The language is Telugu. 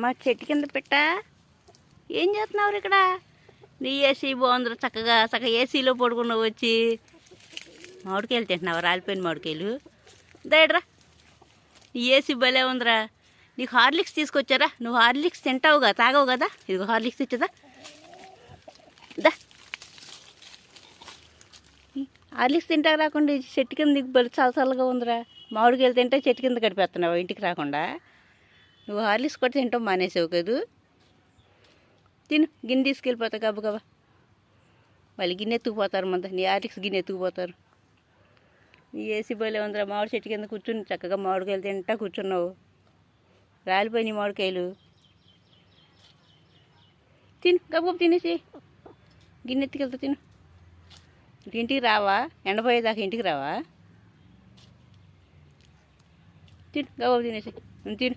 మా చెట్టు కింద పెట్ట ఏం చేస్తున్నావు ఇక్కడ? నీ ఏసీ బాగుందిరా, చక్కగా చక్కగా ఏసీలో పడుకున్నావు వచ్చి. మామిడికాయలు తింటున్నావు, రాలిపోయిన మామిడికాయలు. దయడ్రా, నీ ఏసీ భలే ఉందిరా. నీకు హార్లిక్స్ తీసుకొచ్చారా? నువ్వు హార్లిక్స్ తింటావుగా, తాగవు కదా? ఇదిగో హార్లిక్స్ ఇచ్చదా. దా, హార్లిక్స్ తింటా రాకుండా చెట్టు కింద నీకు బలి చాలా చల్లగా ఉందిరా. మామిడికాయలు తింటే చెట్టు కింద గడిపేస్తున్నావు ఇంటికి రాకుండా. నువ్వు హార్లిక్స్ కూడా తింటావు మానేసావు కదూ. తిను, గిన్నె తీసుకెళ్ళిపోతావు గబగబా. వాళ్ళు గిన్నె ఎత్తుకుపోతారు, నీ హార్లిక్స్ గిన్నె ఎత్తుకుపోతారు. నీ ఏసీ భలే ఉందిరా. మామిడి చెట్టు కింద కూర్చుని చక్కగా మామిడికాయలు తింటా కూర్చున్నావు. రాలిపోయినాయి మామిడికాయలు. తిను, గబగబ తినేసి గిన్నె ఎత్తుకెళ్తా. తిను, ఇంటికి రావా? ఎండపోయేదాకా ఇంటికి రావా? తిను, గబగబ తినేసి తిను.